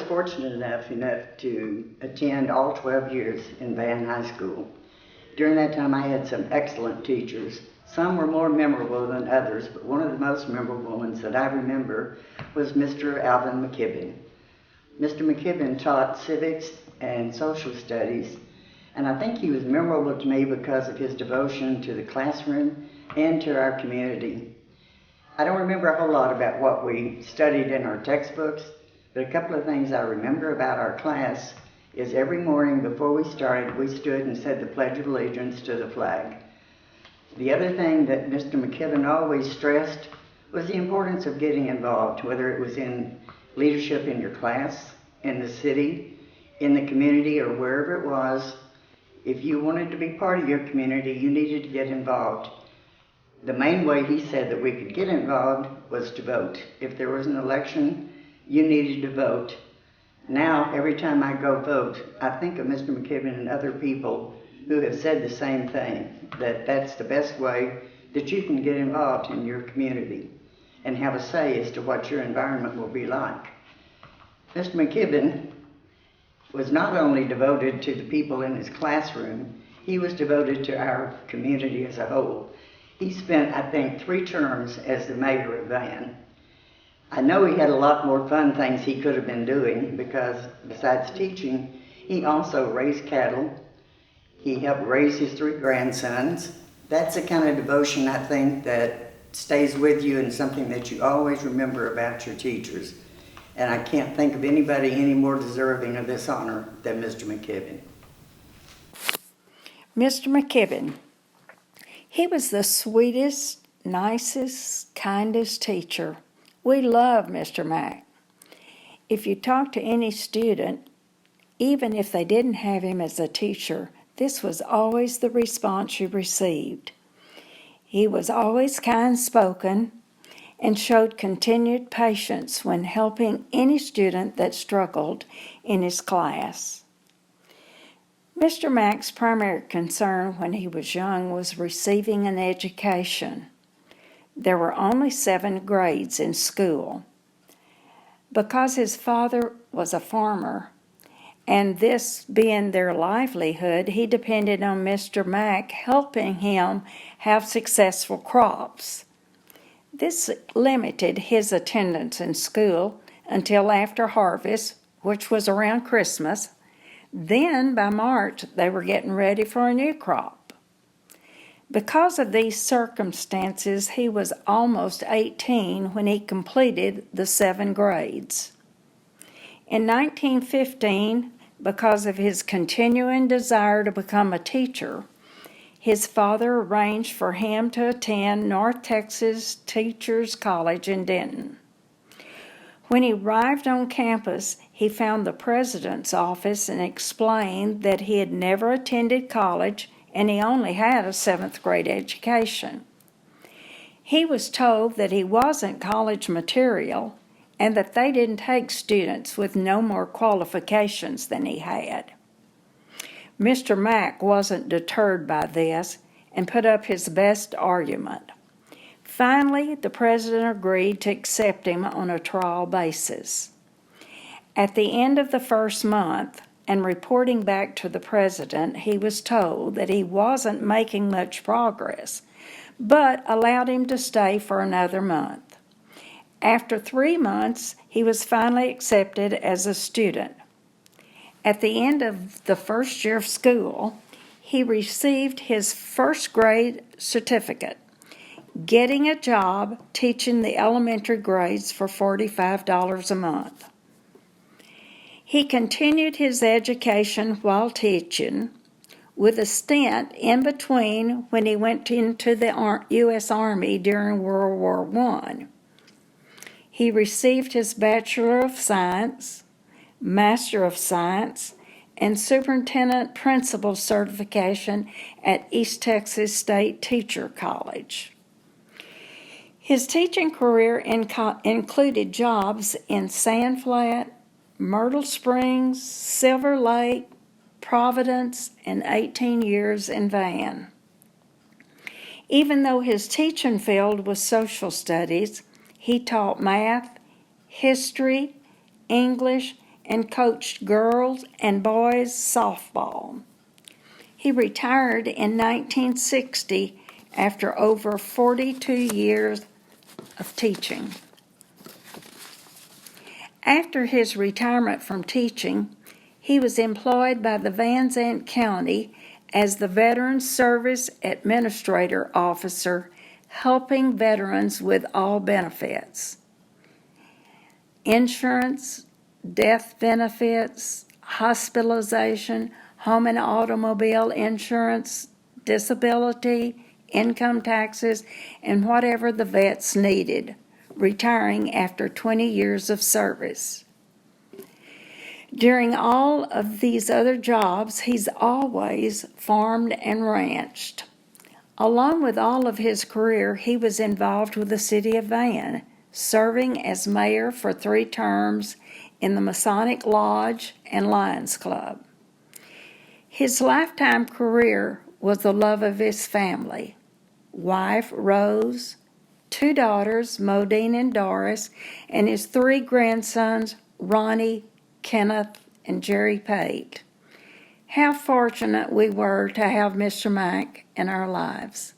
fortunate enough to attend all 12 years in Van High School. During that time, I had some excellent teachers. Some were more memorable than others, but one of the most memorable ones that I remember was Mr. Alvin McKibben. Mr. McKibben taught civics and social studies, and I think he was memorable to me because of his devotion to the classroom and to our community. I don't remember a whole lot about what we studied in our textbooks, but a couple of things I remember about our class is every morning before we started, we stood and said the Pledge of Allegiance to the flag. The other thing that Mr. McKibben always stressed was the importance of getting involved, whether it was in leadership in your class, in the city, in the community, or wherever it was. If you wanted to be part of your community, you needed to get involved. The main way he said that we could get involved was to vote. If there was an election, you needed to vote. Now, every time I go vote, I think of Mr. McKibben and other people who have said the same thing, that that's the best way that you can get involved in your community and have a say as to what your environment will be like. Mr. McKibben was not only devoted to the people in his classroom, he was devoted to our community as a whole. He spent, I think, 3 terms as the mayor of Van. I know he had a lot more fun things he could have been doing because besides teaching, he also raised cattle. He helped raise his 3 grandsons. That's the kind of devotion, I think, that stays with you and something that you always remember about your teachers. And I can't think of anybody any more deserving of this honor than Mr. McKibben. Mr. McKibben, he was the sweetest, nicest, kindest teacher. We love Mr. Mack. If you talk to any student, even if they didn't have him as a teacher, this was always the response you received. He was always kind-spoken and showed continued patience when helping any student that struggled in his class. Mr. Mack's primary concern when he was young was receiving an education. There were only 7 grades in school. Because his father was a farmer, and this being their livelihood, he depended on Mr. Mack helping him have successful crops. This limited his attendance in school until after harvest, which was around Christmas. Then, by March, they were getting ready for a new crop. Because of these circumstances, he was almost 18 when he completed the 7 grades. In 1915, because of his continuing desire to become a teacher, his father arranged for him to attend North Texas Teachers College in Denton. When he arrived on campus, he found the president's office and explained that he had never attended college and he only had a 7th grade education. He was told that he wasn't college material and that they didn't take students with no more qualifications than he had. Mr. Mack wasn't deterred by this and put up his best argument. Finally, the president agreed to accept him on a trial basis. At the end of the first month, and reporting back to the president, he was told that he wasn't making much progress, but allowed him to stay for another month. After 3 months, he was finally accepted as a student. At the end of the first year of school, he received his 1st grade certificate, getting a job teaching the elementary grades for $45 a month. He continued his education while teaching, with a stint in between when he went into the U.S. Army during World War I. He received his Bachelor of Science, Master of Science, and Superintendent Principal certification at East Texas State Teacher College. His teaching career included jobs in Sand Flat, Myrtle Springs, Silver Lake, Providence, and 18 years in Van. Even though his teaching field was social studies, he taught math, history, English, and coached girls and boys softball. He retired in 1960 after over 42 years of teaching. After his retirement from teaching, he was employed by the Van Zandt County as the Veterans Service Administrator Officer, helping veterans with all benefits: insurance, death benefits, hospitalization, home and automobile insurance, disability, income taxes, and whatever the vets needed, retiring after 20 years of service. During all of these other jobs, he's always farmed and ranched. Along with all of his career, he was involved with the city of Van, serving as mayor for 3 terms in the Masonic Lodge and Lions Club. His lifetime career was the love of his family: wife Rose, 2 daughters, Modine and Doris, and his 3 grandsons, Ronnie, Kenneth, and Jerry Pate. How fortunate we were to have Mr. Mack in our lives.